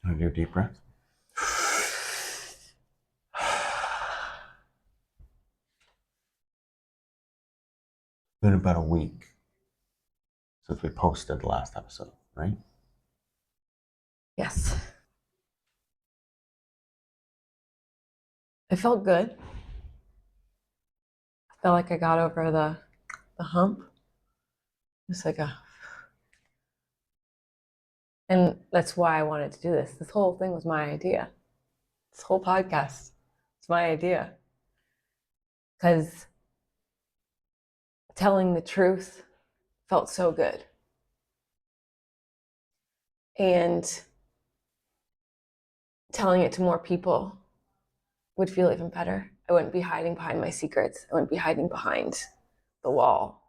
Want to do a deep breath? Been about a week since we posted the last episode, right? Yes. It felt good. I felt like I got over the hump. It's like and that's why I wanted to do this. This whole thing was my idea. This whole podcast, it's my idea. Because telling the truth felt so good. And telling it to more people would feel even better. I wouldn't be hiding behind my secrets. I wouldn't be hiding behind the wall.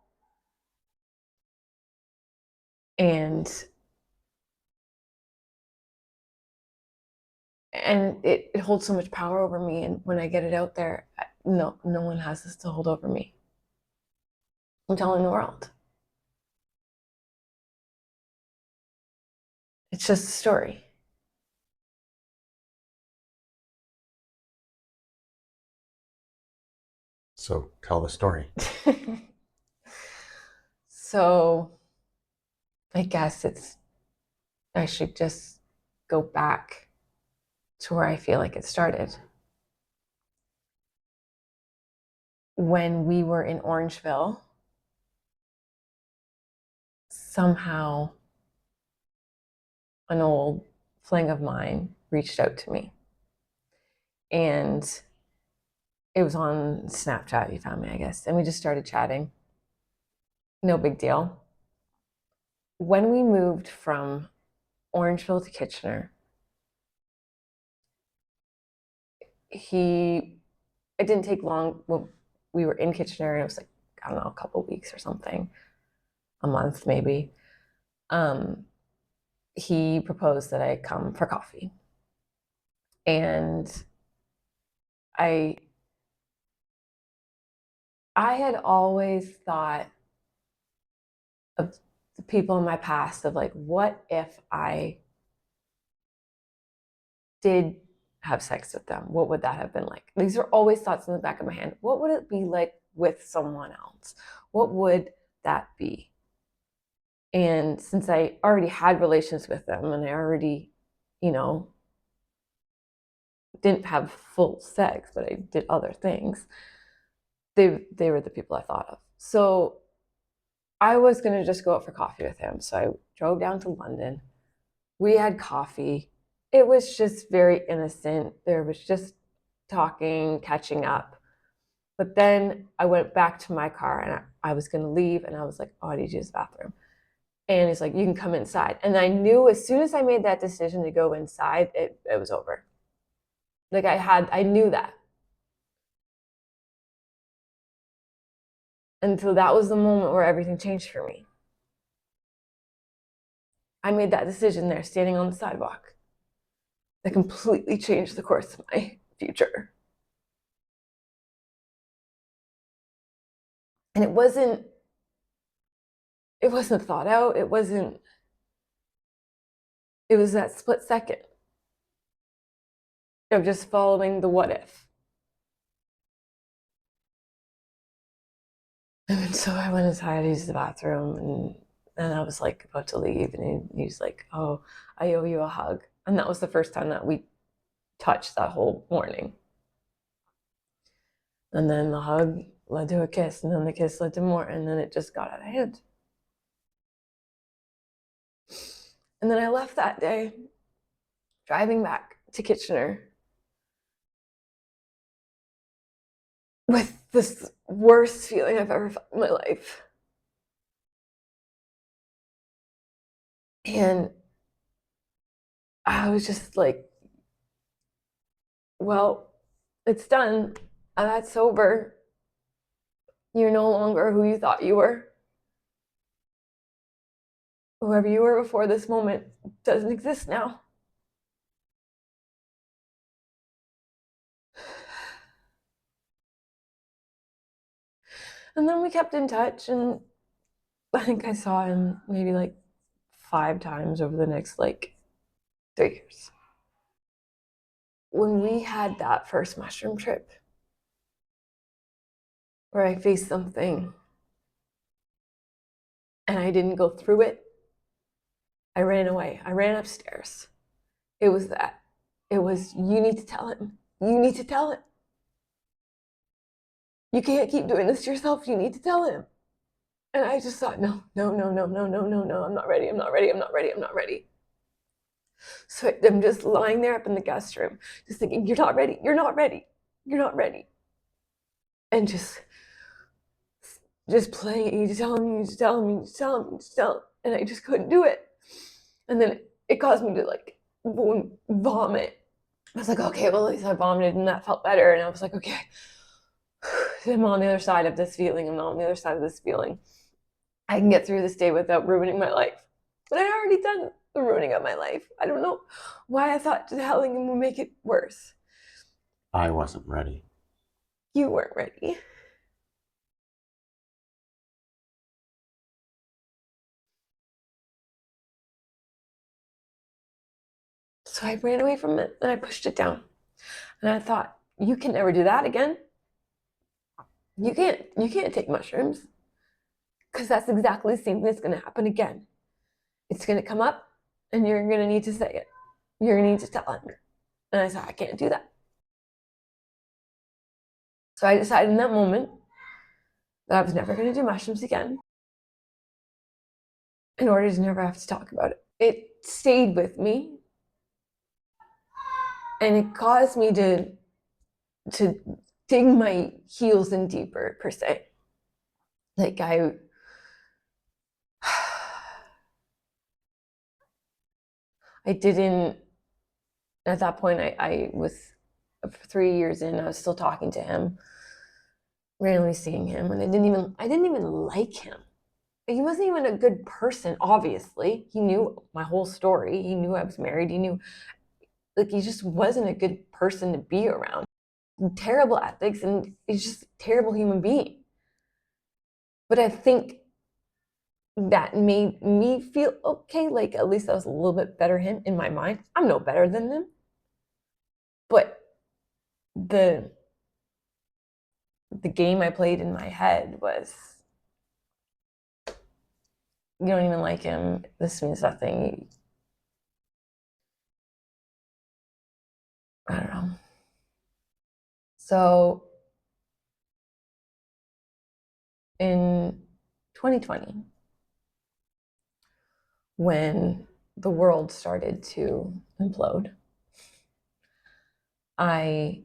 And it holds so much power over me. And when I get it out there, no one has this to hold over me. I'm telling the world. It's just a story. So tell the story. So I guess I should just go back to where I feel like it started. When we were in Orangeville, somehow an old fling of mine reached out to me. And it was on Snapchat, he found me, I guess. And we just started chatting. No big deal. When we moved from Orangeville to Kitchener, it didn't take long. Well, we were in Kitchener and it was like, I don't know, a couple weeks or something, a month maybe. He proposed that I come for coffee. And I had always thought of the people in my past of like, what if I did have sex with them? What would that have been like? These are always thoughts in the back of my head. What would it be like with someone else? What would that be? And since I already had relations with them and I already, didn't have full sex, but I did other things, they were the people I thought of. So I was going to just go out for coffee with him. So I drove down to London. We had coffee. It was just very innocent. There was just talking, catching up. But then I went back to my car and I was going to leave. And I was like, oh, I need to use the bathroom. And he's like, you can come inside. And I knew as soon as I made that decision to go inside, it was over. Like I knew that. And so that was the moment where everything changed for me. I made that decision there, standing on the sidewalk. That completely changed the course of my future. And it wasn't thought out. It was that split second of just following the what if. And so I went inside, I used the bathroom, and I was like about to leave, and he's like, oh, I owe you a hug. And that was the first time that we touched that whole morning. And then the hug led to a kiss, and then the kiss led to more, and then it just got out of hand. And then I left that day, driving back to Kitchener, with this worst feeling I've ever felt in my life. And I was just like, well, it's done. That's over. You're no longer who you thought you were. Whoever you were before this moment doesn't exist now. And then we kept in touch, and I think I saw him maybe like 5 times over the next like 3 years. When we had that first mushroom trip where I faced something and I didn't go through it, I ran away. I ran upstairs. It was that. It was, you need to tell him. You need to tell him. You can't keep doing this to yourself. You need to tell him. And I just thought, no, no, no, no, no, no, no, no. I'm not ready. I'm not ready. I'm not ready. I'm not ready. So I'm just lying there up in the guest room, just thinking, you're not ready. You're not ready. You're not ready. And just playing, you need to tell him, you need to tell him, you need to tell him, you need to tell him. And I just couldn't do it. And then it caused me to like vomit. I was like, okay, well, at least I vomited and that felt better. And I was like, okay, I'm on the other side of this feeling. I'm not on the other side of this feeling. I can get through this day without ruining my life. But I already done the ruining of my life. I don't know why I thought telling him would make it worse. I wasn't ready. You weren't ready. So I ran away from it and I pushed it down. And I thought, you can never do that again. You can't take mushrooms. Because that's exactly the same thing that's going to happen again. It's going to come up and you're going to need to say it. You're going to need to tell him. And I said, I can't do that. So I decided in that moment that I was never going to do mushrooms again in order to never have to talk about it. It stayed with me and it caused me to dig my heels in deeper, per se. Like I didn't, at that point, I was 3 years in, I was still talking to him, randomly seeing him, and I didn't even like him. He wasn't even a good person, obviously. He knew my whole story. He knew I was married. He knew, like, he just wasn't a good person to be around. Terrible ethics, and he's just a terrible human being. But I think that made me feel okay, like at least I was a little bit better him in my mind. I'm no better than him. But the game I played in my head was, you don't even like him. This means nothing. I don't know. So in 2020, when the world started to implode, I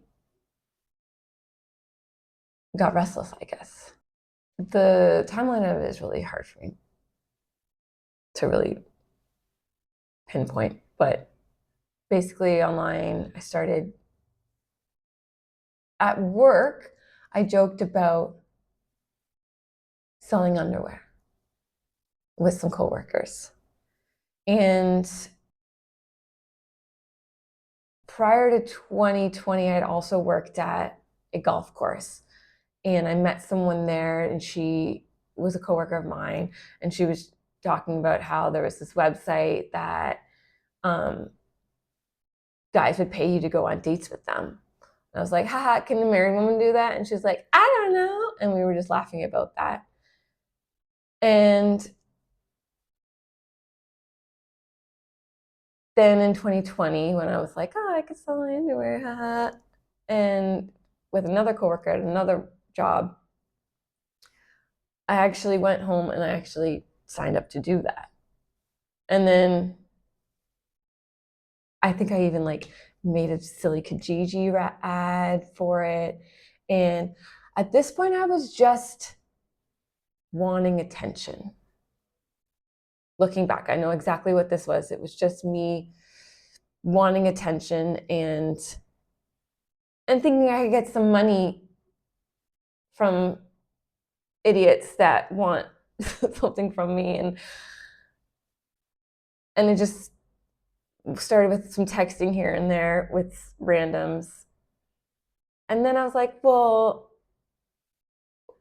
got restless, I guess. The timeline of it is really hard for me to really pinpoint, but basically online, I started at work. I joked about selling underwear with some coworkers. And prior to 2020, I'd also worked at a golf course. And I met someone there, and she was a coworker of mine, and she was talking about how there was this website that guys would pay you to go on dates with them. And I was like, haha, can a married woman do that? And she's like, I don't know. And we were just laughing about that. And then in 2020, when I was like, oh, I could sell my underwear, haha, and with another coworker at another job, I actually went home and I actually signed up to do that. And then I think I even like made a silly Kijiji ad for it. And at this point, I was just wanting attention. Looking back, I know exactly what this was. It was just me wanting attention and thinking I could get some money from idiots that want something from me. And it just started with some texting here and there with randoms. And then I was like, well,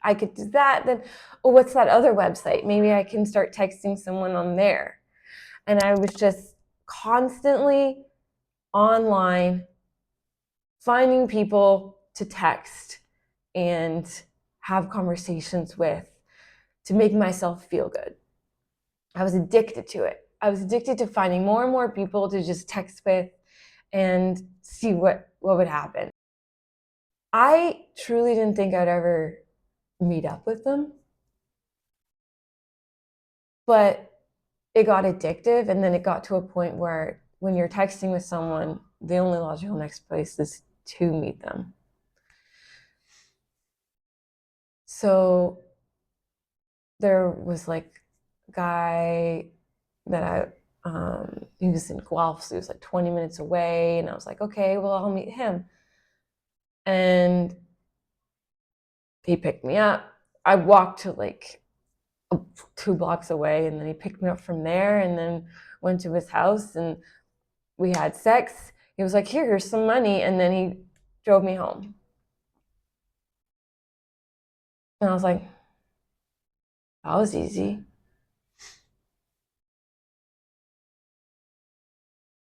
I could do that. Then, oh, what's that other website? Maybe I can start texting someone on there. And I was just constantly online finding people to text and have conversations with to make myself feel good. I was addicted to it. I was addicted to finding more and more people to just text with and see what would happen. I truly didn't think I'd ever meet up with them, but it got addictive, and then it got to a point where when you're texting with someone, the only logical next place is to meet them. So there was like a guy that he was in Guelph, so he was like 20 minutes away, and I was like, okay, well, I'll meet him. And he picked me up. I walked to like 2 blocks away, and then he picked me up from there, and then went to his house, and we had sex. He was like, here's some money, and then he drove me home. And I was like, that was easy.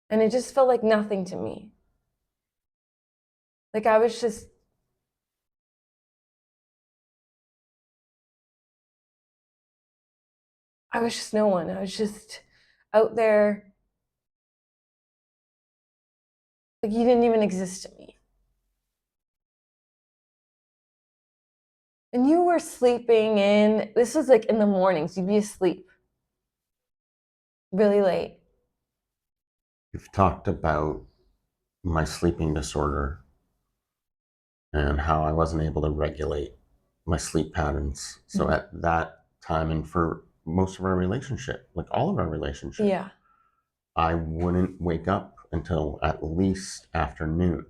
And it just felt like nothing to me. Like I was just no one. I was just out there. Like you didn't even exist to me. And you were sleeping in, this was like in the mornings, you'd be asleep really late. You've talked about my sleeping disorder and how I wasn't able to regulate my sleep patterns. So at that time, and for most of our relationship, like all of our relationship, Yeah. I wouldn't wake up until at least afternoon.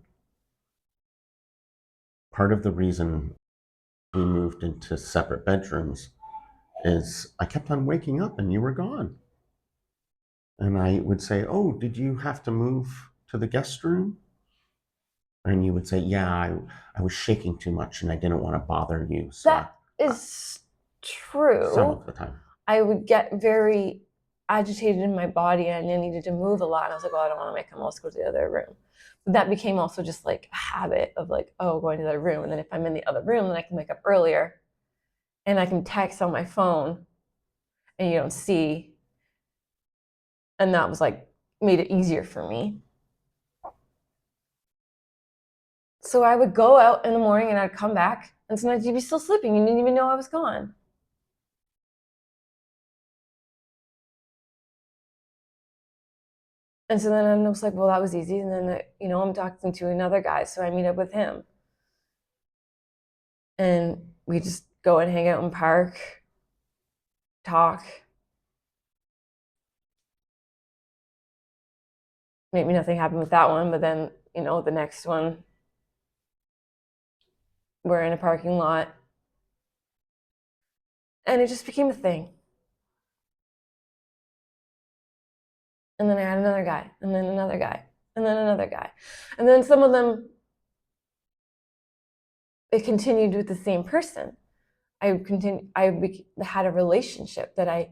Part of the reason we moved into separate bedrooms is I kept on waking up and you were gone. And I would say, oh, did you have to move to the guest room? And you would say, yeah, I was shaking too much and I didn't want to bother you. So That is true. Some of the time. I would get very agitated in my body and I needed to move a lot. And I was like, well, I don't want to make him. Let's go to the other room. But that became also just like a habit of like, oh, going to the other room. And then if I'm in the other room, then I can wake up earlier and I can text on my phone and you don't see. And that was like, made it easier for me. So I would go out in the morning and I'd come back and sometimes you'd be still sleeping. You didn't even know I was gone. And so then I was like, well, that was easy. And then, I'm talking to another guy. So I meet up with him. And we just go and hang out in park, talk. Maybe nothing happened with that one. But then, the next one, we're in a parking lot. And it just became a thing. And then I had another guy, and then another guy, and then another guy. And then some of them, it continued with the same person. I had a relationship that I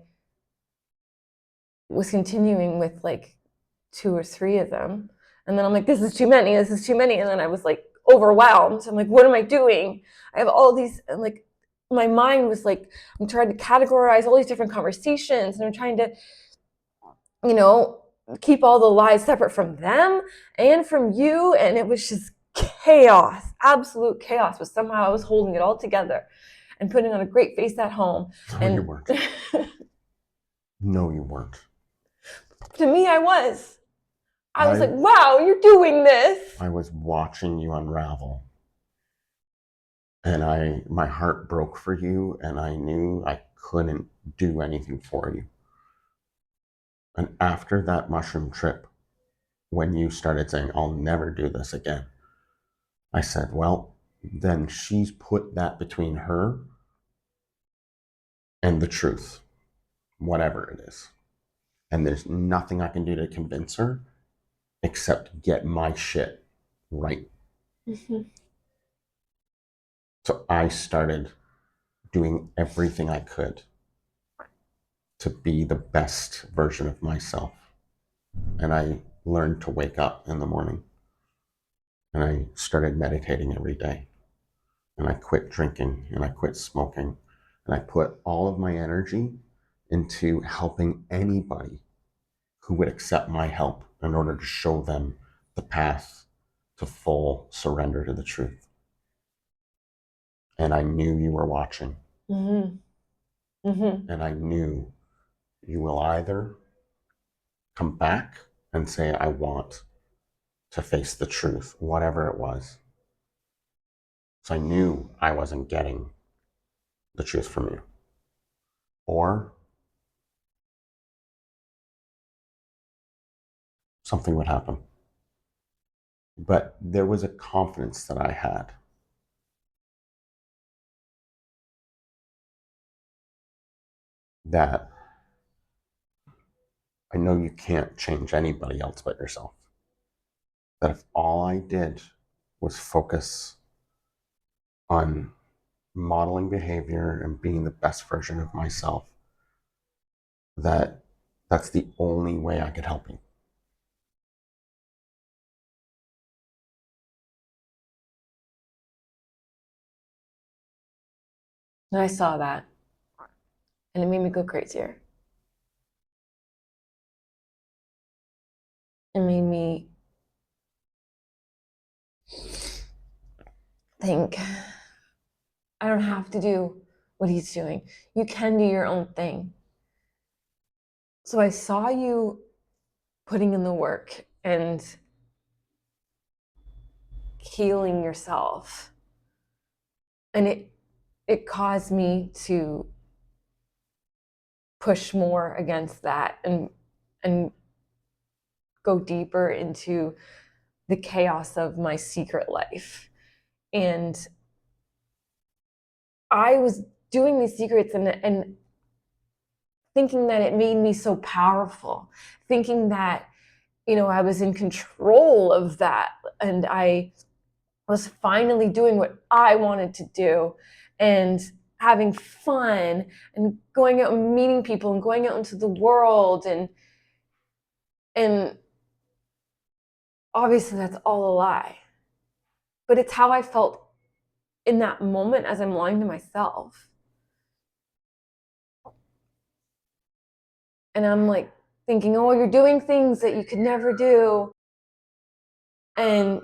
was continuing with like 2 or 3 of them. And then I'm like, this is too many. And then I was like overwhelmed. I'm like, what am I doing? I have all these, and like, my mind was like, I'm trying to categorize all these different conversations and I'm trying to, keep all the lies separate from them and from you. And it was just chaos, absolute chaos. But somehow I was holding it all together and putting on a great face at home. No, you weren't. No, you weren't. To me, I was. I was like, wow, you're doing this. I was watching you unravel. And my heart broke for you, and I knew I couldn't do anything for you. And after that mushroom trip, when you started saying, I'll never do this again, I said, well, then she's put that between her and the truth, whatever it is. And there's nothing I can do to convince her except get my shit right. Mm-hmm. So I started doing everything I could to be the best version of myself. And I learned to wake up in the morning, and I started meditating every day, and I quit drinking, and I quit smoking, and I put all of my energy into helping anybody who would accept my help in order to show them the path to full surrender to the truth. And I knew you were watching. Mm-hmm. Mm-hmm. And I knew you will either come back and say, I want to face the truth, whatever it was. So I knew I wasn't getting the truth from you. Or something would happen. But there was a confidence that I had that I know you can't change anybody else but yourself. That if all I did was focus on modeling behavior and being the best version of myself, that's the only way I could help you. And I saw that, and it made me go crazier. It made me think, I don't have to do what he's doing. You can do your own thing. So I saw you putting in the work and healing yourself. And it caused me to push more against that and go deeper into the chaos of my secret life. And I was doing these secrets and thinking that it made me so powerful, thinking that, I was in control of that. And I was finally doing what I wanted to do and having fun and going out and meeting people and going out into the world. And obviously that's all a lie. But it's how I felt in that moment as I'm lying to myself. And I'm like thinking, oh, you're doing things that you could never do. And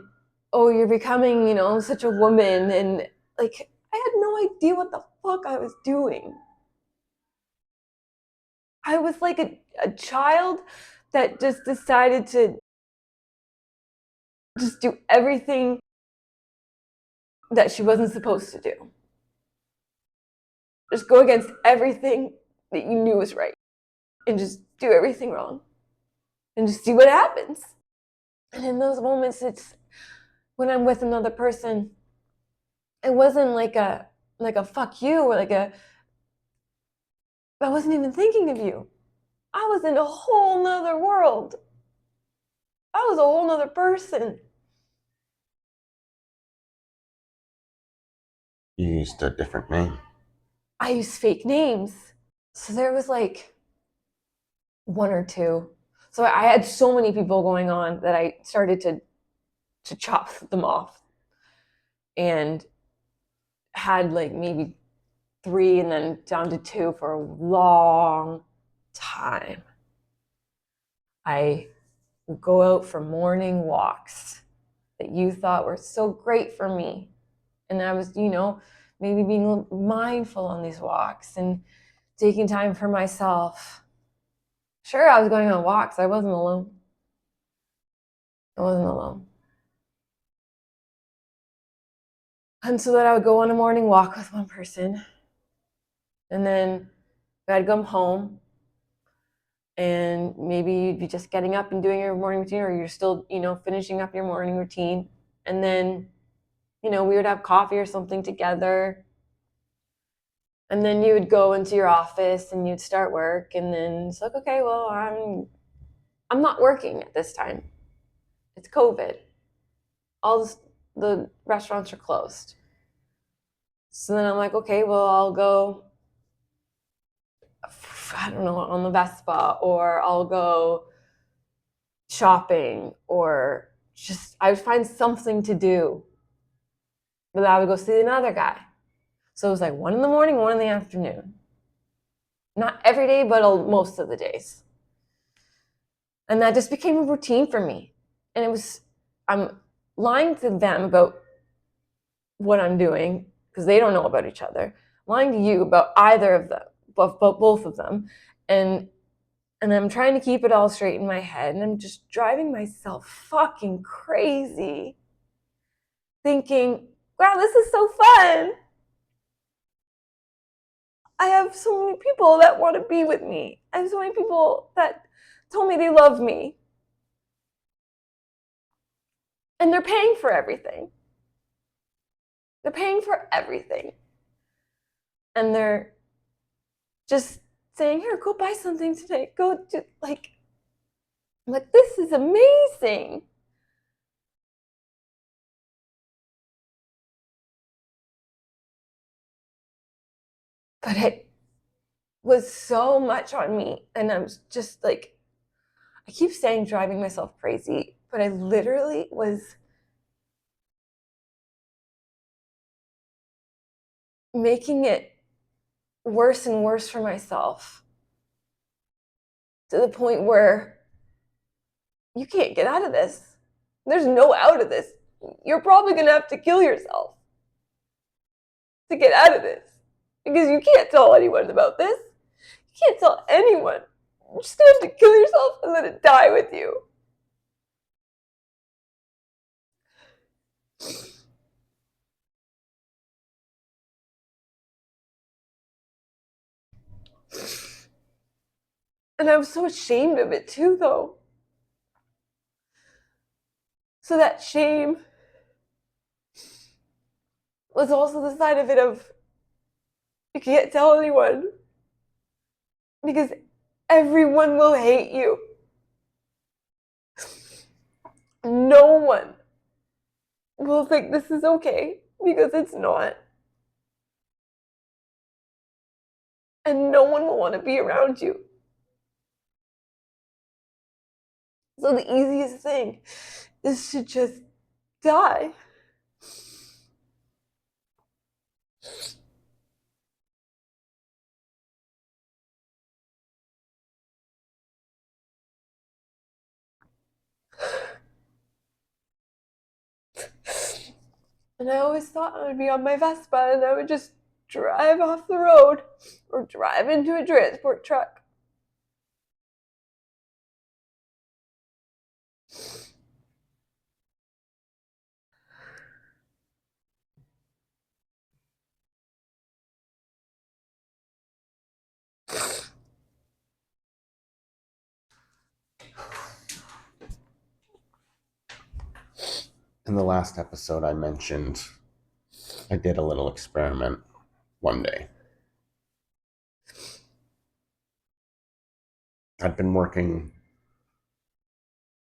oh, you're becoming, such a woman. And like, I had no idea what the fuck I was doing. I was like a child that just decided to just do everything that she wasn't supposed to do. Just go against everything that you knew was right and just do everything wrong and just see what happens. And in those moments, it's when I'm with another person, it wasn't like a fuck you or I wasn't even thinking of you. I was in a whole nother world. I was a whole nother person. You used a different name. I used fake names. So there was like one or two. So I had so many people going on that I started to chop them off and had like maybe 3 and then down to 2 for a long time. I would go out for morning walks that you thought were so great for me. And I was, maybe being mindful on these walks and taking time for myself. Sure, I was going on walks. I wasn't alone. I wasn't alone. And so that I would go on a morning walk with one person. And then I'd come home and maybe you'd be just getting up and doing your morning routine, or you're still, finishing up your morning routine. And then, we would have coffee or something together. And then you would go into your office and you'd start work. And then it's like, okay, well, I'm not working at this time. It's COVID. The restaurants are closed. So then I'm like, okay, well, I'll go, I don't know, on the Vespa, or I'll go shopping, or just, I would find something to do. But I would go see another guy. So it was like 1 in the morning, 1 in the afternoon. Not every day, but most of the days. And that just became a routine for me. And it was, I'm lying to them about what I'm doing because they don't know about each other. I'm lying to you about either of them, but both of them. And I'm trying to keep it all straight in my head. And I'm just driving myself fucking crazy, thinking, wow, this is so fun. I have so many people that want to be with me. I have so many people that told me they love me. And they're paying for everything. They're paying for everything. And they're just saying, here, go buy something today. Go do, like, I'm like, this is amazing. But it was so much on me. And I'm just like, I keep saying driving myself crazy, but I literally was making it worse and worse for myself to the point where you can't get out of this. There's no out of this. You're probably going to have to kill yourself to get out of this because you can't tell anyone about this. You can't tell anyone. You're just going to have to kill yourself and let it die with you. And I was so ashamed of it too, though. So that shame was also the side of it of you can't tell anyone because everyone will hate you. No one will think this is okay because it's not. And no one will want to be around you. So the easiest thing is to just die. And I always thought I would be on my Vespa and I would just drive off the road or drive into a transport truck. In the last episode, I mentioned I did a little experiment one day. I'd been working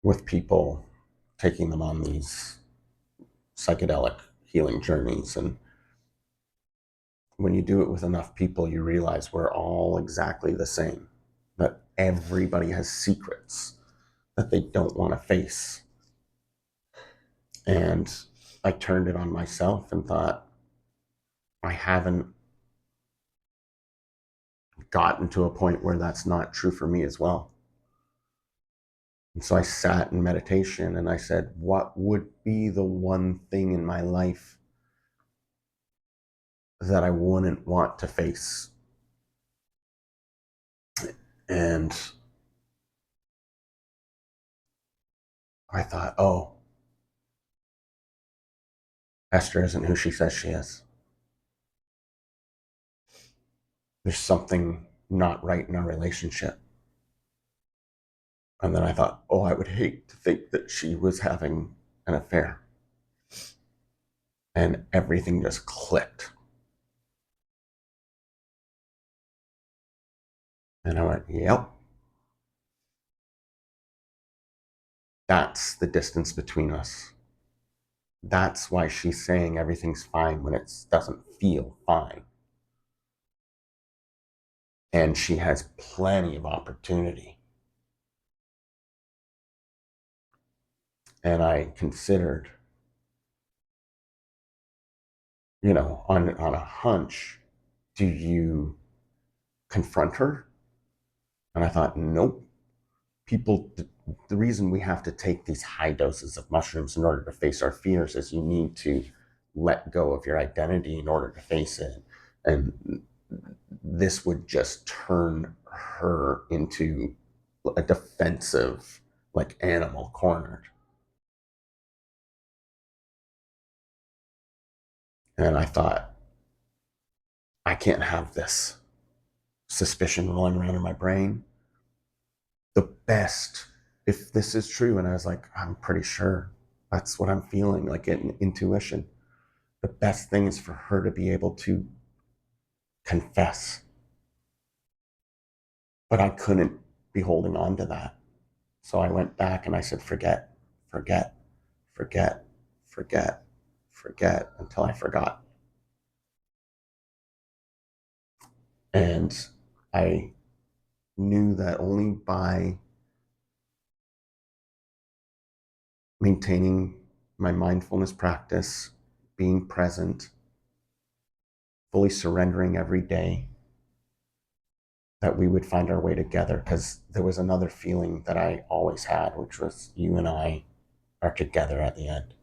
with people, taking them on these psychedelic healing journeys. And when you do it with enough people, you realize we're all exactly the same, that everybody has secrets that they don't want to face. And I turned it on myself and thought, I haven't gotten to a point where that's not true for me as well. And so I sat in meditation and I said, what would be the one thing in my life that I wouldn't want to face? And I thought, oh, Esther isn't who she says she is. There's something not right in our relationship. And then I thought, oh, I would hate to think that she was having an affair. And everything just clicked. And I went, yep. That's the distance between us. that's why she's saying everything's fine when it doesn't feel fine. And she has plenty of opportunity. And I considered, on a hunch, do you confront her? And I thought, nope. The reason we have to take these high doses of mushrooms in order to face our fears is you need to let go of your identity in order to face it. And this would just turn her into a defensive, like, animal cornered. And I thought, I can't have this suspicion rolling around in my brain. The best, if this is true, and I was like, I'm pretty sure that's what I'm feeling, like an intuition. The best thing is for her to be able to confess. But I couldn't be holding on to that. So I went back and I said, forget, forget, forget, forget, forget, until I forgot. And I knew that only by maintaining my mindfulness practice, being present, fully surrendering every day, that we would find our way together. Because there was another feeling that I always had, which was you and I are together at the end.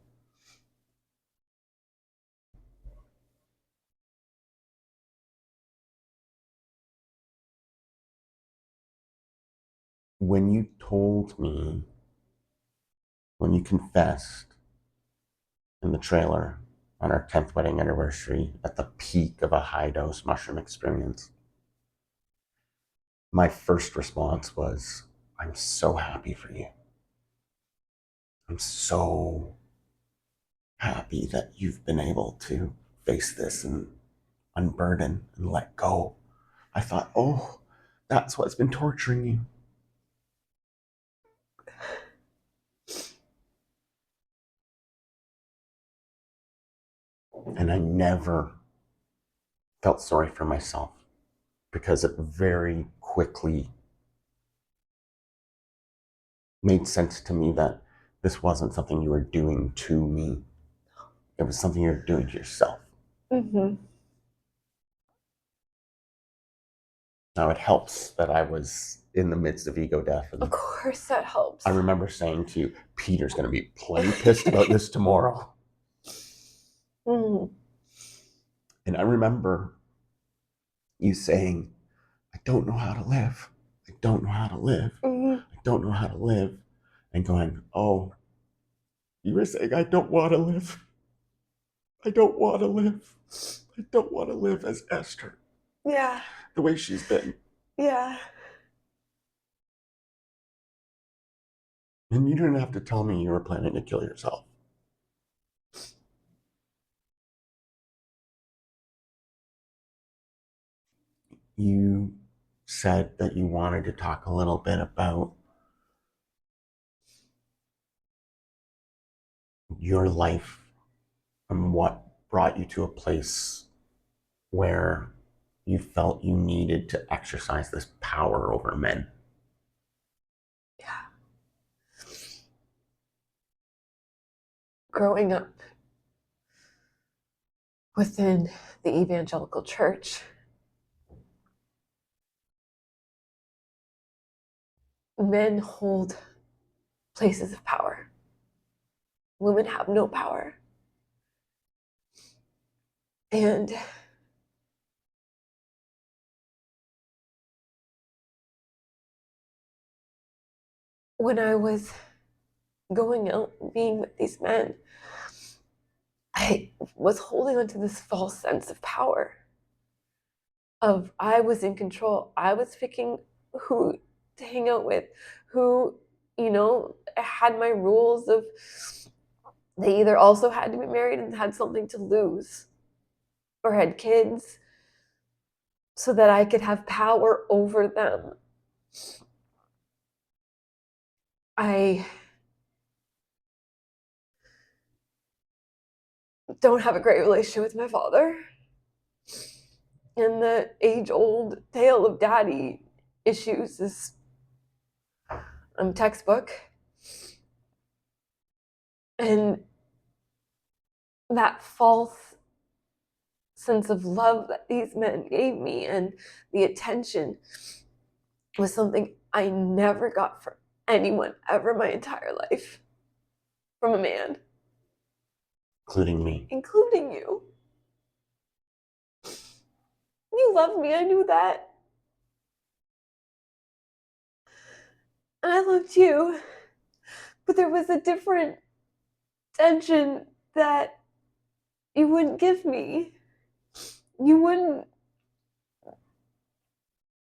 When you told me, when you confessed in the trailer on our 10th wedding anniversary at the peak of a high dose mushroom experience, my first response was, I'm so happy for you. I'm so happy that you've been able to face this and unburden and let go. I thought, oh, that's what's been torturing you. And I never felt sorry for myself, because it very quickly made sense to me that this wasn't something you were doing to me. It was something you were doing to yourself. Mm-hmm. Now, it helps that I was in the midst of ego death. And Of course, that helps. I remember saying to you, Peter's going to be plenty pissed about this tomorrow. Mm. And I remember you saying, I don't know how to live. I don't know how to live. Mm. I don't know how to live. And going, oh, you were saying, I don't want to live. I don't want to live. I don't want to live as Esther. Yeah. The way she's been. Yeah. And you didn't have to tell me you were planning to kill yourself. You said that you wanted to talk a little bit about your life and what brought you to a place where you felt you needed to exercise this power over men. Yeah. Growing up within the evangelical church, men hold places of power. Women have no power. And when I was going out and being with these men, I was holding onto this false sense of power, of I was in control. I was picking who to hang out with, who, had my rules of they either also had to be married and had something to lose or had kids so that I could have power over them. I don't have a great relationship with my father. And the age-old tale of daddy issues is textbook. And that false sense of love that these men gave me and the attention was something I never got from anyone ever my entire life. From a man. Including me. Including you. You loved me, I knew that. And I loved you. But there was a different tension that you wouldn't give me. You wouldn't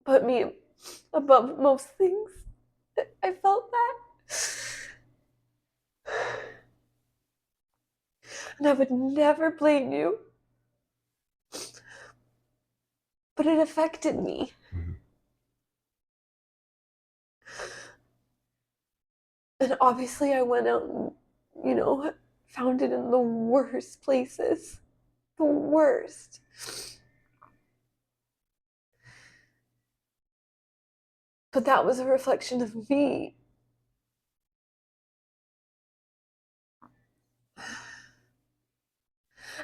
put me above most things. I felt that. And I would never blame you. But it affected me. Mm-hmm. And obviously I went out and, found it in the worst places. The worst. But that was a reflection of me.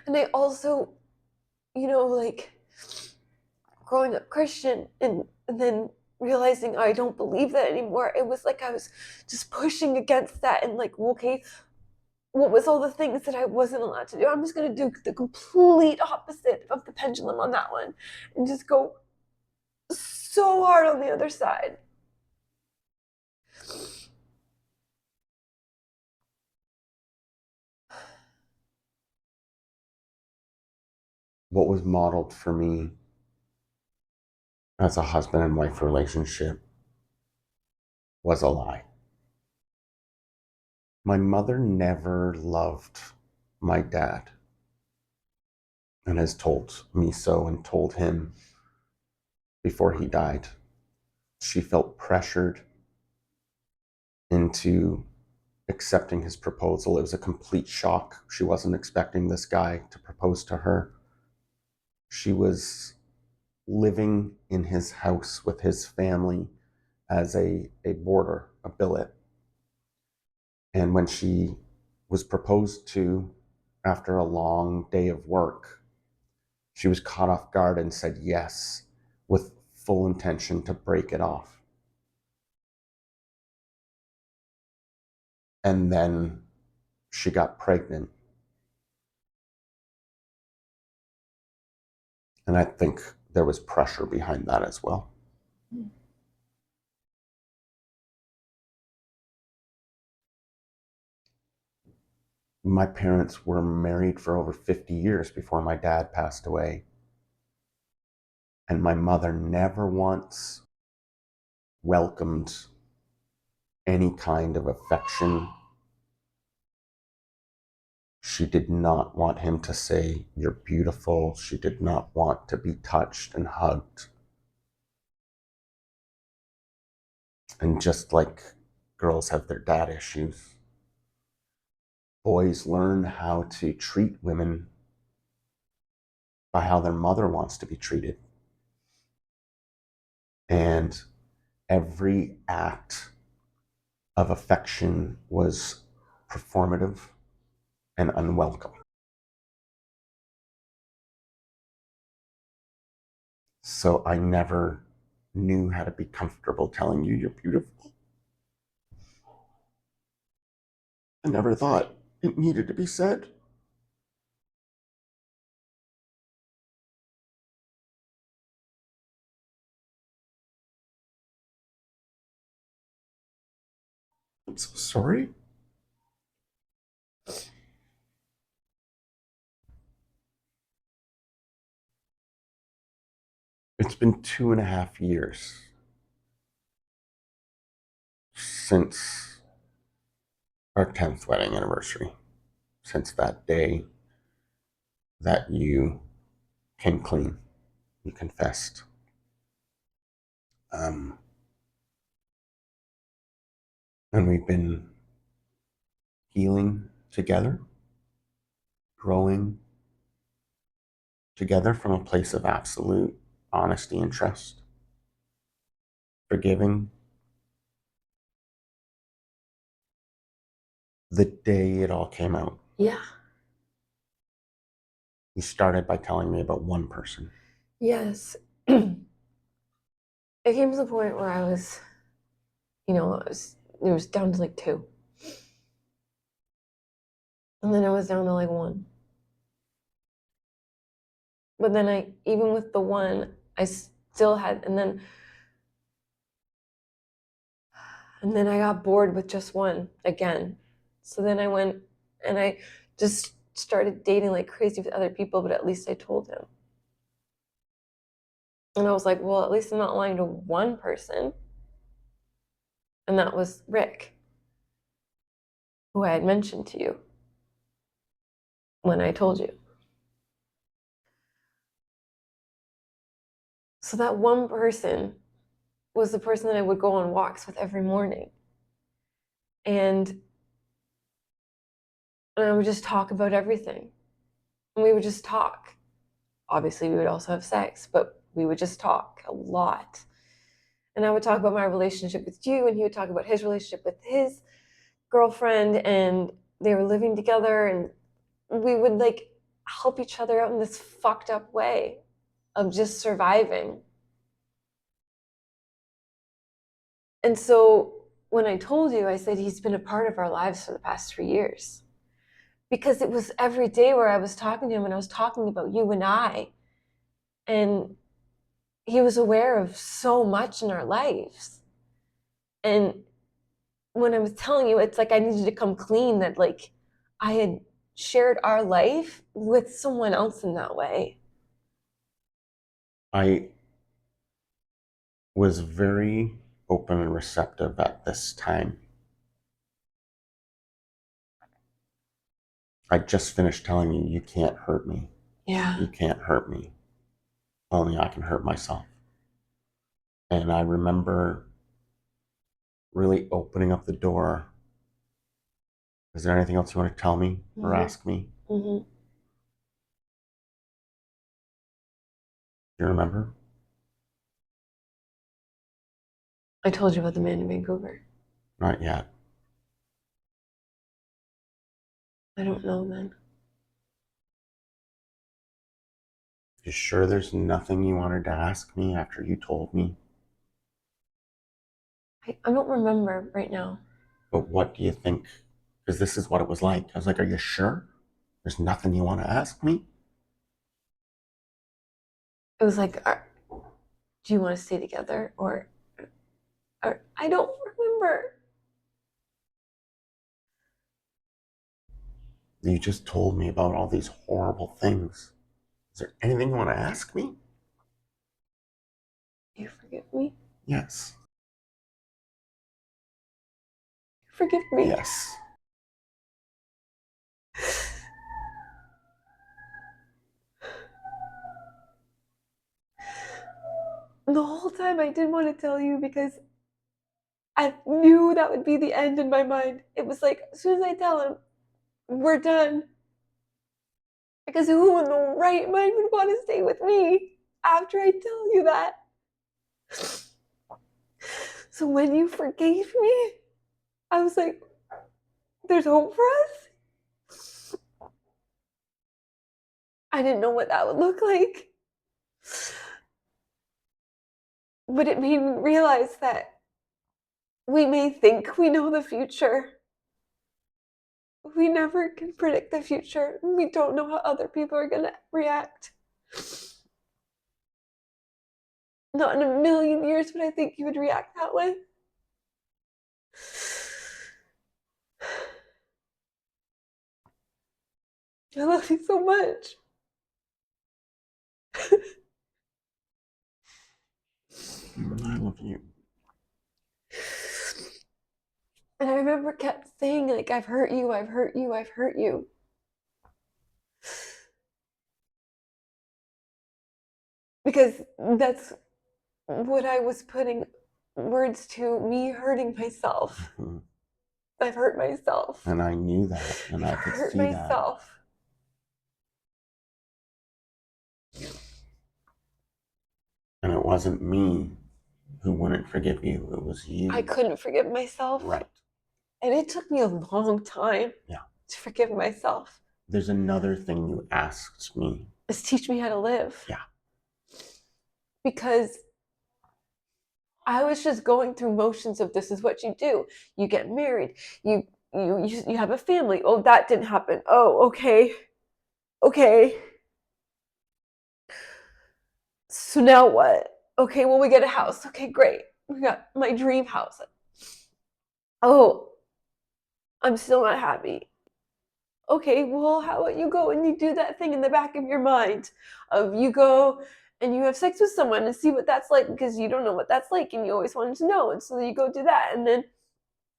And I also, like growing up Christian and then realizing I don't believe that anymore, it was like I was just pushing against that and like, okay, what was all the things that I wasn't allowed to do? I'm just going to do the complete opposite of the pendulum on that one and just go so hard on the other side. What was modeled for me as a husband and wife relationship was a lie. My mother never loved my dad and has told me so and told him before he died. She felt pressured into accepting his proposal. It was a complete shock. She wasn't expecting this guy to propose to her. She was living in his house with his family as a boarder, a billet. And when she was proposed to after a long day of work, she was caught off guard and said yes with full intention to break it off. And then she got pregnant. And I think there was pressure behind that as well. My parents were married for over 50 years before my dad passed away. And my mother never once welcomed any kind of affection. She did not want him to say, "You're beautiful." She did not want to be touched and hugged. And just like girls have their dad issues, boys learn how to treat women by how their mother wants to be treated. And every act of affection was performative and unwelcome. So I never knew how to be comfortable telling you you're beautiful. I never thought it needed to be said. I'm so sorry. It's been 2.5 years since our 10th wedding anniversary, since that day that you came clean, you confessed. Um, and we've been healing together. growing together from a place of absolute honesty and trust, forgiving. The day it all came out, Yeah. he started by telling me about one person. Yes. It came to the point where I was, it was down to like 2. And then I was down to like 1. But then even with the 1, I still had, and then I got bored with just 1 again. So then I went and I just started dating like crazy with other people, but at least I told him. And I was like, well, at least I'm not lying to one person. And that was Rick, who I had mentioned to you when I told you. So that one person was the person that I would go on walks with every morning. And I would just talk about everything. And we would just talk. Obviously, we would also have sex, but we would just talk a lot. And I would talk about my relationship with you, and he would talk about his relationship with his girlfriend, and they were living together, and we would like help each other out in this fucked up way of just surviving. And so when I told you, I said he's been a part of our lives for the past 3 years. Because it was every day where I was talking to him and I was talking about you and I. And he was aware of so much in our lives. And when I was telling you, it's like I needed to come clean that like I had shared our life with someone else in that way. I was very open and receptive at this time. I just finished telling you, you can't hurt me. Yeah. You can't hurt me. Only I can hurt myself. And I remember really opening up the door. Is there anything else you want to tell me or ask me? Mm-hmm. Do you remember? I told you about the man in Vancouver. Not yet. I don't know then. You sure there's nothing you wanted to ask me after you told me? I don't remember right now. But what do you think? Because this is what it was like. I was like, are you sure? There's nothing you want to ask me? It was like, do you want to stay together? Or I don't remember. You just told me about all these horrible things. Is there anything you want to ask me? Do you forgive me? Yes. Forgive me. Yes. The whole time I didn't want to tell you because I knew that would be the end in my mind. It was like, as soon as I tell him, we're done. Because who in the right mind would want to stay with me after I tell you that? So when you forgave me, I was like, there's hope for us? I didn't know what that would look like. But it made me realize that we may think we know the future. We never can predict the future. We don't know how other people are going to react. Not in a million years would I think you would react that way. I love you so much. I love you. And I remember kept saying, like, I've hurt you, I've hurt you, I've hurt you. Because that's what I was putting words to, me hurting myself. Mhm. I've hurt myself. And I knew that, and I I've could hurt see that. myself. wasn't me who wouldn't forgive you. It was you. I couldn't forgive myself. Right. And it took me a long time to forgive myself. There's another thing you asked me. Is teach me how to live. Yeah. Because I was just going through motions of this is what you do. You get married. You have a family. Oh, that didn't happen. Oh, okay. Okay. So now what? Okay, well, we get a house. Okay, great. We got my dream house. Oh, I'm still not happy. Okay, well, how about you go and you do that thing in the back of your mind of you go and you have sex with someone and see what that's like because you don't know what that's like and you always wanted to know. And so you go do that and then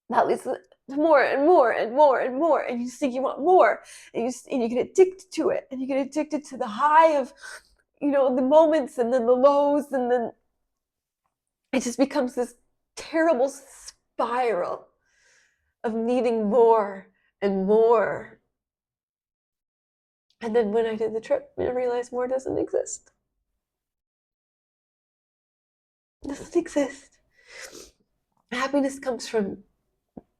that leads to more and more and more and more. And you just think you want more and you get addicted to it and you get addicted to the high of, the moments and then the lows and then it just becomes this terrible spiral of needing more and more. And then when I did the trip, I realized more doesn't exist. It doesn't exist. Happiness comes from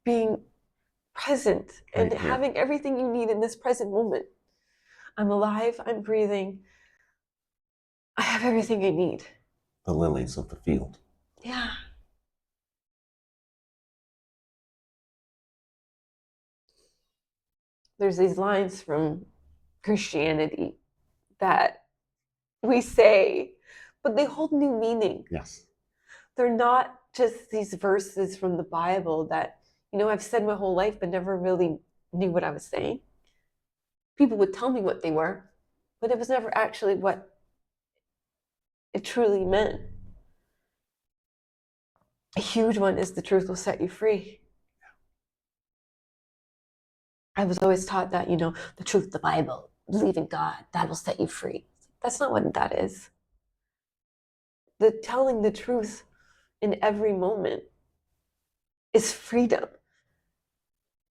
being present and having everything you need in this present moment. I'm alive, I'm breathing. I have everything I need. The lilies of the field. Yeah. There's these lines from Christianity that we say, but they hold new meaning. Yes. They're not just these verses from the Bible that, I've said my whole life, but never really knew what I was saying. People would tell me what they were, but it was never actually what it truly meant. A huge one is the truth will set you free. I was always taught that, the truth, the Bible, believe in God, that will set you free. That's not what that is. The telling the truth in every moment is freedom.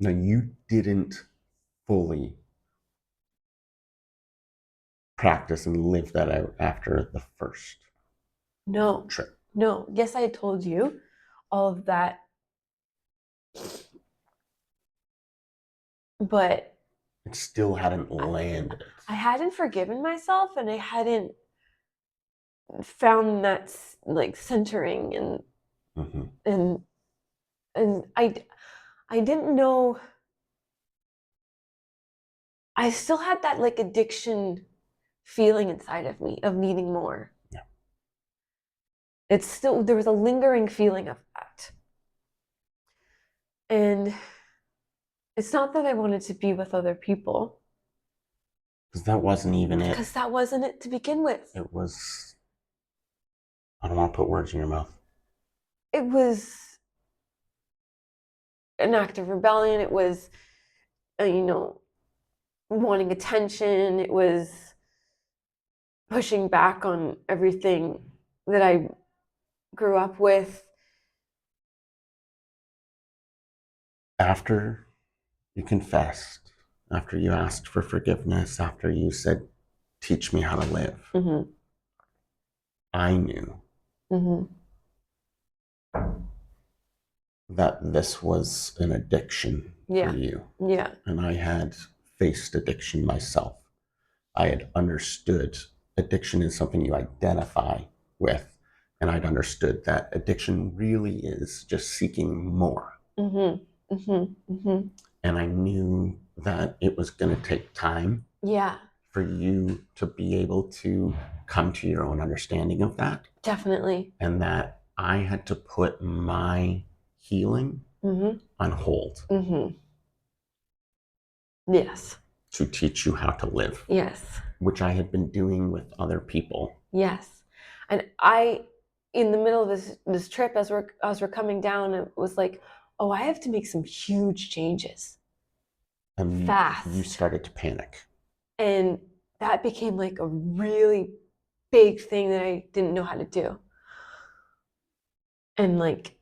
No, you didn't fully practice and live that out after the first trip. No. Yes, I had told you all of that. But it still hadn't landed. I hadn't forgiven myself and I hadn't found that like centering and I didn't know. I still had that like addiction feeling inside of me of needing more. Yeah. There was a lingering feeling of that. And it's not that I wanted to be with other people. Because that wasn't even it. Because that wasn't it to begin with. It was, I don't want to put words in your mouth. It was an act of rebellion. It was, wanting attention. It was pushing back on everything that I grew up with. After you confessed, after you asked for forgiveness, after you said, teach me how to live, I knew that this was an addiction for you. Yeah. And I had faced addiction myself. I had understood addiction is something you identify with. And I'd understood that addiction really is just seeking more. And I knew that it was going to take time for you to be able to come to your own understanding of that. Definitely. And that I had to put my healing on hold. Yes. To teach you how to live. Yes. Which I had been doing with other people. Yes. And in the middle of this trip, as we're coming down, it was like, oh, I have to make some huge changes. And fast. You started to panic. And that became like a really big thing that I didn't know how to do. And like,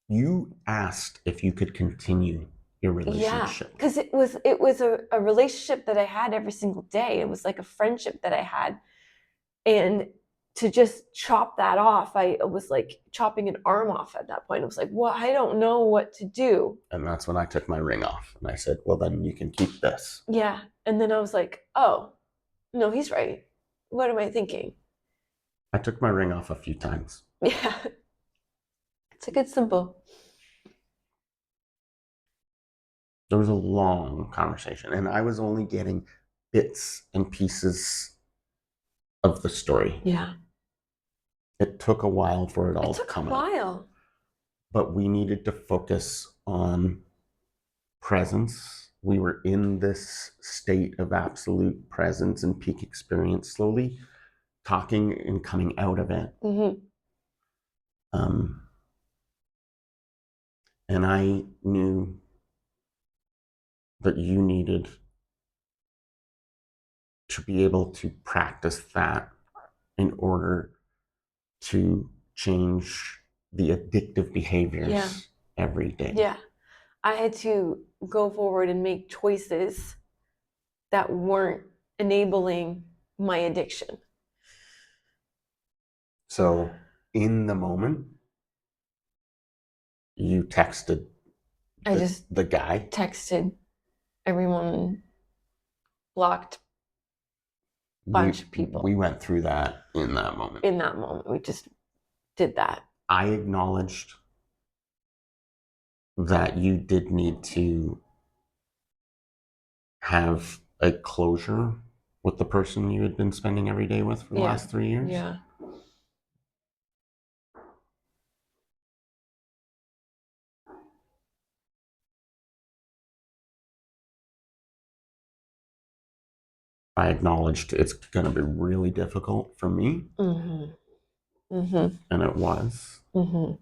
you asked if you could continue your relationship. Yeah, because it was a relationship that I had every single day. It was like a friendship that I had. And to just chop that off, I was like chopping an arm off at that point. I was like, well, I don't know what to do. And that's when I took my ring off. And I said, well, then you can keep this. Yeah. And then I was like, oh, no, he's right. What am I thinking? I took my ring off a few times. Yeah. It's a good symbol. There was a long conversation, and I was only getting bits and pieces of the story. Yeah. It took a while for it all to come out. It took a while. But we needed to focus on presence. We were in this state of absolute presence and peak experience, slowly talking and coming out of it. Mm-hmm. And I knew that you needed to be able to practice that in order to change the addictive behaviors every day. Yeah. I had to go forward and make choices that weren't enabling my addiction. So in the moment, you texted I just the guy. texted everyone, blocked bunch of people. We went through that in that moment. In that moment, we just did that. I acknowledged that you did need to have a closure with the person you had been spending every day with for the last 3 years. Yeah. I acknowledged it's going to be really difficult for me. Mm-hmm. Mm-hmm. And it was. Mm-hmm.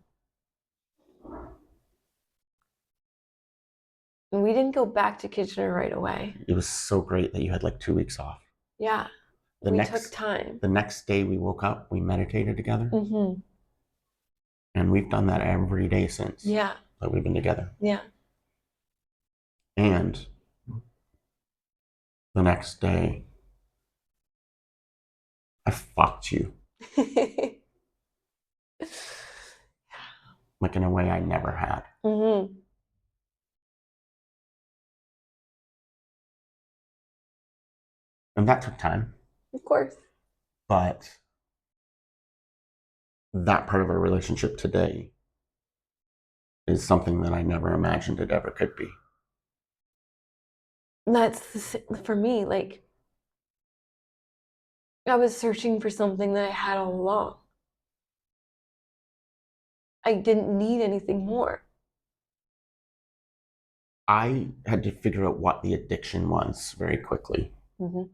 We didn't go back to Kitchener right away. It was so great that you had like 2 weeks off. Yeah. We took time. The next day we woke up, we meditated together. Mm-hmm. And we've done that every day since. Yeah. That we've been together. Yeah. And the next day, I fucked you. Like in a way I never had. Mm-hmm. And that took time. Of course. But that part of our relationship today is something that I never imagined it ever could be. That's for me, like, I was searching for something that I had all along. I didn't need anything more. I had to figure out what the addiction was very quickly. Mm-hmm.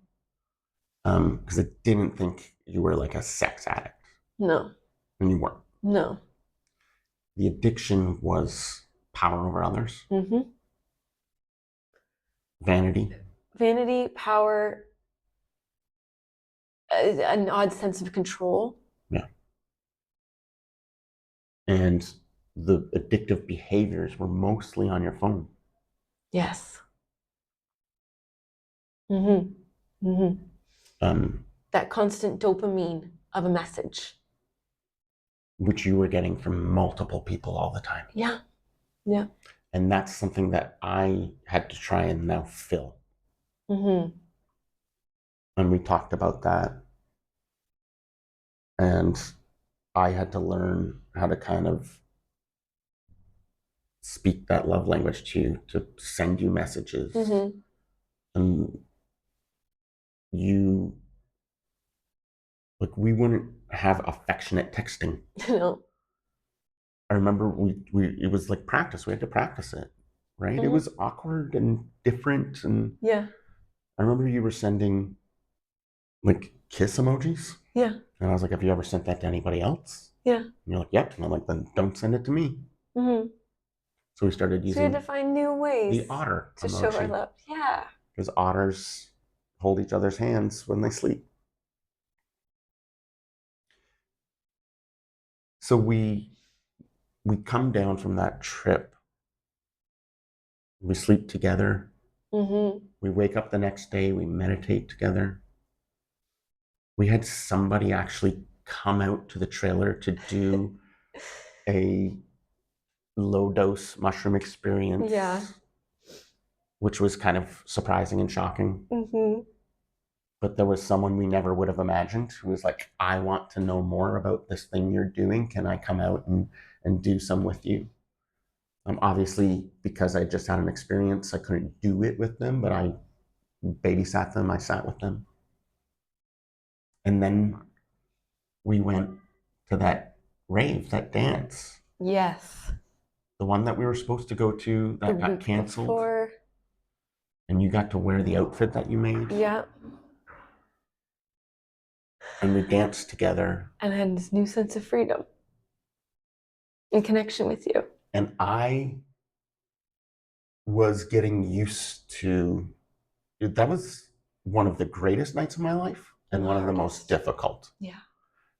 Because I didn't think you were like a sex addict. No. And you weren't. No. The addiction was power over others. Mm-hmm. Vanity. Vanity, power, an odd sense of control. Yeah. And the addictive behaviors were mostly on your phone. Yes. Mm-hmm. Mm-hmm. That constant dopamine of a message. Which you were getting from multiple people all the time. Yeah. Yeah. And that's something that I had to try and now fill. Mm-hmm. And we talked about that. And I had to learn how to kind of speak that love language to you, to send you messages. Mm-hmm. And you, like, we wouldn't have affectionate texting. No. I remember it was like practice. We had to practice it, right? Mm-hmm. It was awkward and different. And yeah. I remember you were sending like kiss emojis. Yeah. And I was like, have you ever sent that to anybody else? Yeah. And you're like, yep. And I'm like, then don't send it to me. Mm-hmm. So we started using. So we had to find new ways the otter to emoji. show our love. Yeah. Because otters hold each other's hands when they sleep. So we come down from that trip. We sleep together. Mm-hmm. We wake up the next day. We meditate together. We had somebody actually come out to the trailer to do a low dose mushroom experience. Yeah. Which was kind of surprising and shocking. Mm-hmm. But there was someone we never would have imagined who was like, I want to know more about this thing you're doing. Can I come out and do some with you? Obviously, because I just had an experience, I couldn't do it with them, but I babysat them, I sat with them. And then we went to that rave, that dance. Yes. The one that we were supposed to go to that The got week canceled. before. And you got to wear the outfit that you made. Yeah. And we danced together. And I had this new sense of freedom in connection with you. And I was getting used to, that was one of the greatest nights of my life and one of the most difficult. Yeah.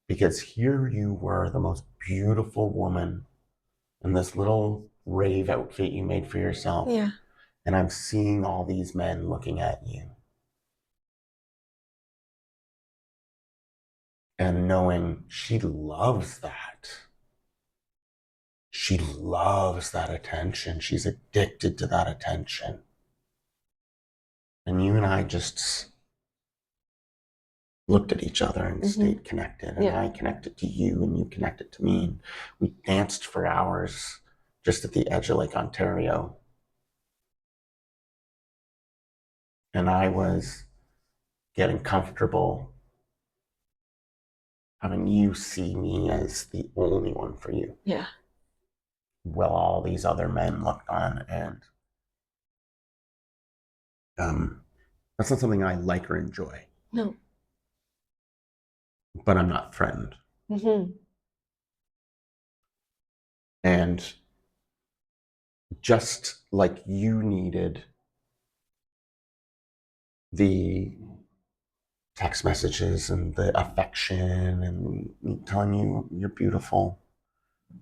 Because here you were, the most beautiful woman in this little rave outfit you made for yourself. Yeah. And I'm seeing all these men looking at you. And knowing she loves that. She loves that attention. She's addicted to that attention. And you and I just looked at each other and stayed connected. And I connected to you and you connected to me. And we danced for hours just at the edge of Lake Ontario. And I was getting comfortable having you see me as the only one for you. Yeah. Well, all these other men looked on, and that's not something I like or enjoy. No. But I'm not threatened. Mm-hmm. And just like you needed the text messages and the affection and telling you you're beautiful,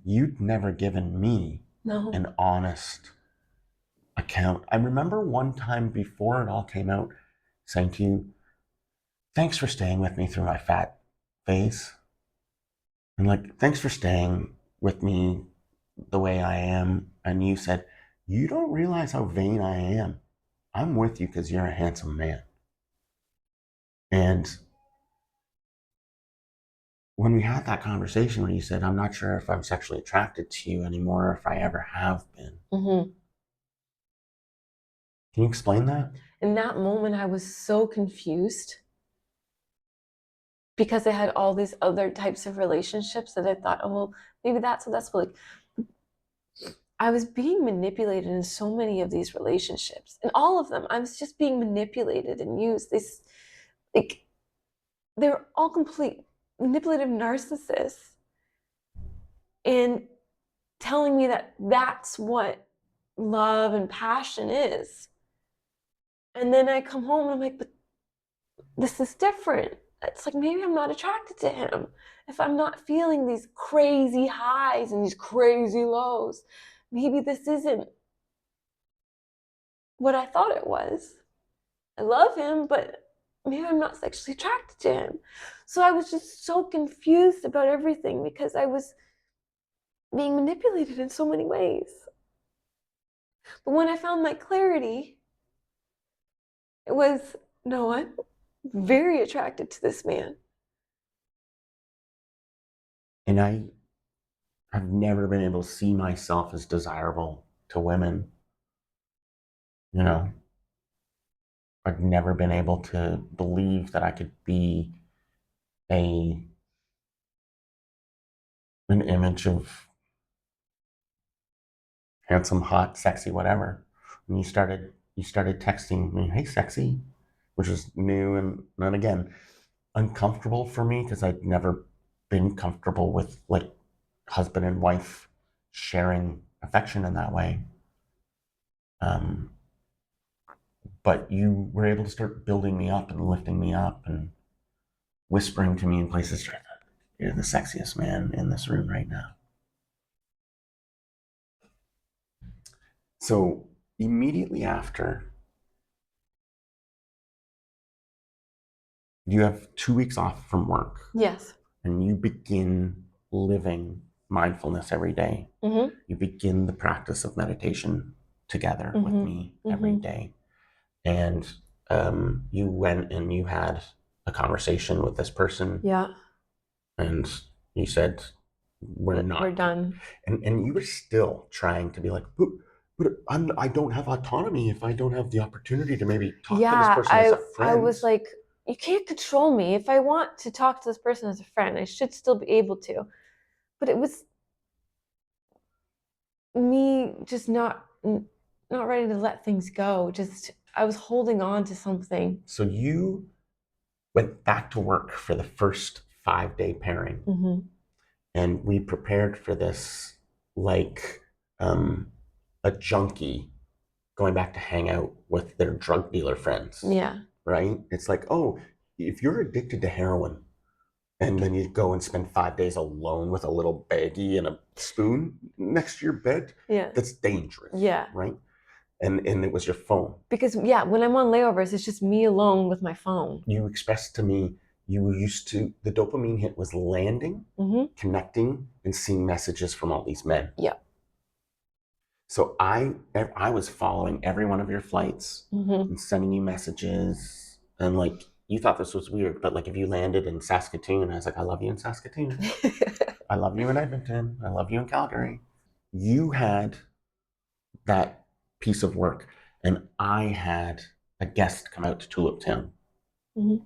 you'd never given me an honest account. I remember one time before it all came out saying to you, thanks for staying with me through my fat phase. And like, thanks for staying with me the way I am. And you said, you don't realize how vain I am. I'm with you because you're a handsome man. And when we had that conversation where you said, I'm not sure if I'm sexually attracted to you anymore, or if I ever have been. Mm-hmm. Can you explain that? In that moment, I was so confused because I had all these other types of relationships that I thought, oh, well, maybe that's what that's like. I was being manipulated in so many of these relationships. In all of them, I was just being manipulated and used. This, like, they're all complete manipulative narcissists. And telling me that that's what love and passion is. And then I come home and I'm like, but this is different. It's like maybe I'm not attracted to him. If I'm not feeling these crazy highs and these crazy lows, maybe this isn't what I thought it was. I love him, but maybe I'm not sexually attracted to him. So I was just so confused about everything because I was being manipulated in so many ways. But when I found my clarity, it was, no, I'm very attracted to this man. And I have never been able to see myself as desirable to women. You know, I've never been able to believe that I could be an image of handsome, hot, sexy, whatever. And you started texting me, hey, sexy, which was new and again, uncomfortable for me because I'd never been comfortable with like husband and wife sharing affection in that way. But you were able to start building me up and lifting me up and whispering to me in places, you're the sexiest man in this room right now. So immediately after, you have 2 weeks off from work. Yes. and you begin living mindfulness every day. Mm-hmm. You begin the practice of meditation together with Mm-hmm. me every day. And you went and you had a conversation with this person. Yeah. And you said, we're not. Done. And you were still trying to be like, but I don't have autonomy if I don't have the opportunity to maybe talk to this person as a friend. I was like, you can't control me. If I want to talk to this person as a friend, I should still be able to. But it was me just not ready to let things go. Just I was holding on to something. So you went back to work for the first 5-day pairing. Mm-hmm. And we prepared for this like a junkie going back to hang out with their drug dealer friends. Yeah. Right? It's like, oh, if you're addicted to heroin and then you go and spend 5 days alone with a little baggie and a spoon next to your bed, Yeah. that's dangerous. Yeah. Right? And it was your phone. Because yeah, when I'm on layovers, it's just me alone with my phone. You expressed to me you used to, the dopamine hit was landing, connecting, and seeing messages from all these men. Yeah. So I was following every one of your flights and sending you messages, and like you thought this was weird, but like if you landed in Saskatoon, I was like, I love you in Saskatoon. I love you in Edmonton. I love you in Calgary. You had that piece of work, and I had a guest come out to Tulip Town. Mm-hmm.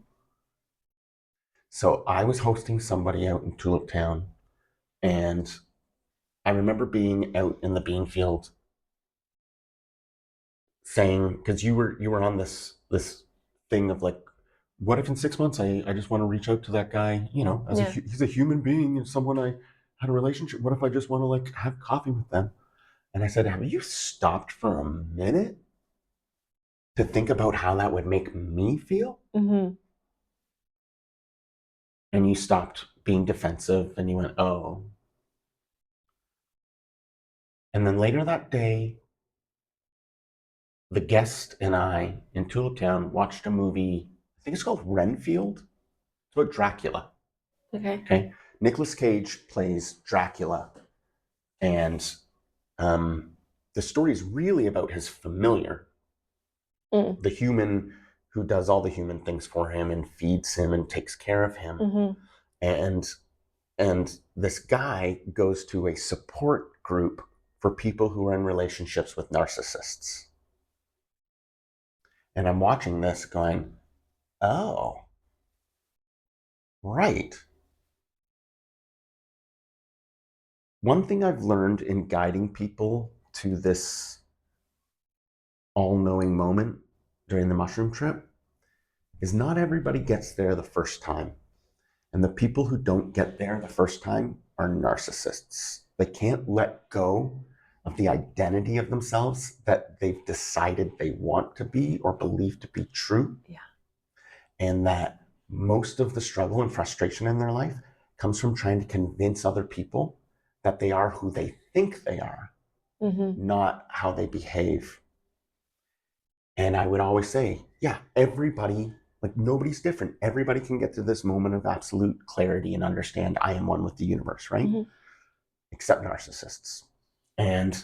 So I was hosting somebody out in Tulip Town, and I remember being out in the bean field saying, because you were on this thing of like, what if in 6 months I just want to reach out to that guy, you know, as he's a human being and someone I had a relationship. What if I just want to like have coffee with them? And I said, have you stopped for a minute to think about how that would make me feel? Mm-hmm. And you stopped being defensive and you went, oh. And then later that day, the guest and I in Tulip Town watched a movie, I think it's called Renfield. It's about Dracula. Okay. Nicolas Cage plays Dracula, and the story is really about his familiar, the human who does all the human things for him and feeds him and takes care of him. And this guy goes to a support group for people who are in relationships with narcissists. And I'm watching this going, oh, right. One thing I've learned in guiding people to this all-knowing moment during the mushroom trip is not everybody gets there the first time. And the people who don't get there the first time are narcissists. They can't let go of the identity of themselves that they've decided they want to be or believe to be true. Yeah. And that most of the struggle and frustration in their life comes from trying to convince other people that they are who they think they are, not how they behave. And I would always say, yeah, everybody, like nobody's different. Everybody can get to this moment of absolute clarity and understand I am one with the universe, right? Except narcissists. And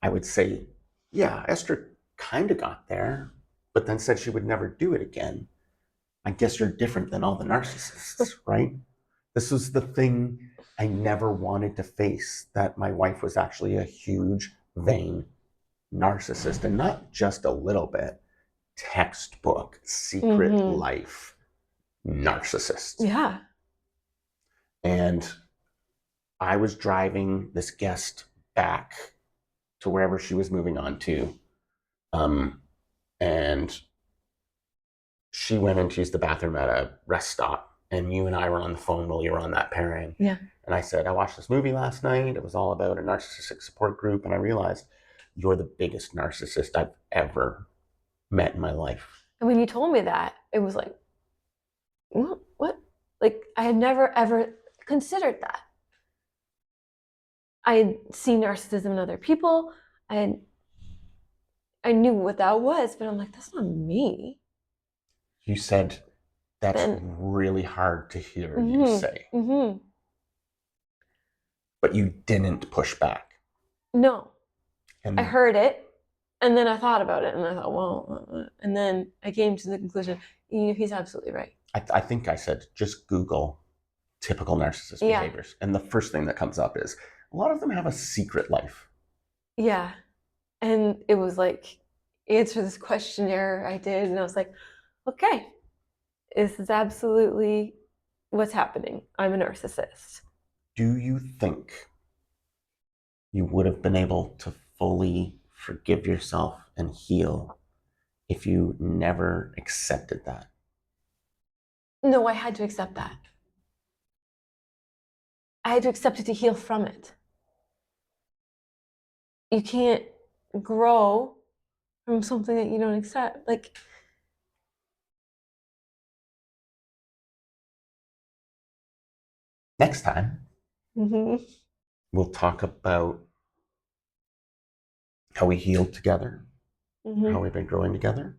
I would say, yeah, Esther kind of got there, but then said she would never do it again. I guess you're different than all the narcissists, right? This was the thing I never wanted to face, that my wife was actually a huge, vain narcissist, and not just a little bit. Textbook, secret life narcissist. Yeah. And I was driving this guest back to wherever she was moving on to. And she went in to use the bathroom at a rest stop. And you and I were on the phone while you were on that pairing. Yeah. And I said, I watched this movie last night. It was all about a narcissistic support group. And I realized you're the biggest narcissist I've ever met in my life. And when you told me that, it was like, what? Like, I had never, ever considered that. I had seen narcissism in other people. I knew what that was, but I'm like, that's not me. You said, That's then really hard to hear you say. But you didn't push back. No, I And heard it, and then I thought about it, and I thought, well, and then I came to the conclusion, he's absolutely right. I think I said, just Google typical narcissist Yeah. behaviors. And the first thing that comes up is a lot of them have a secret life. Yeah. And it was like, answer this questionnaire I did, and I was like, okay, this is absolutely what's happening. I'm a narcissist. Do you think you would have been able to fully forgive yourself and heal if you never accepted that? No, I had to accept that. I had to accept it to heal from it. You can't grow from something that you don't accept. Like, Next time, mm-hmm. we'll talk about how we healed together, Mm-hmm. how we've been growing together,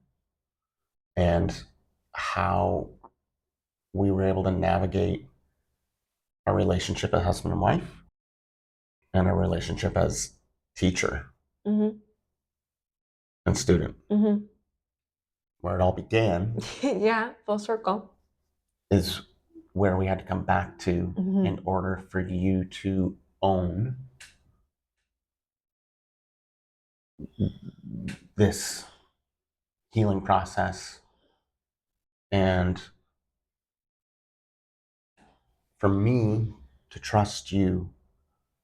and how we were able to navigate our relationship as husband and wife and our relationship as teacher Mm-hmm. and student. Mm-hmm. Where it all began Yeah, full circle. is where we had to come back to Mm-hmm. in order for you to own this healing process and for me to trust you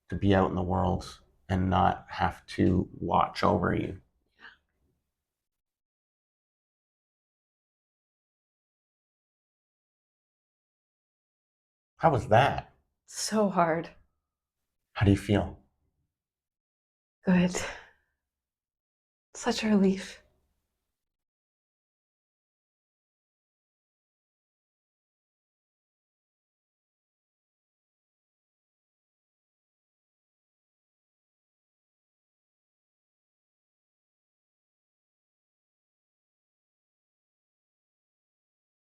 to be out in the world and not have to watch over you. How was that? So hard. How do you feel? Good. Such a relief.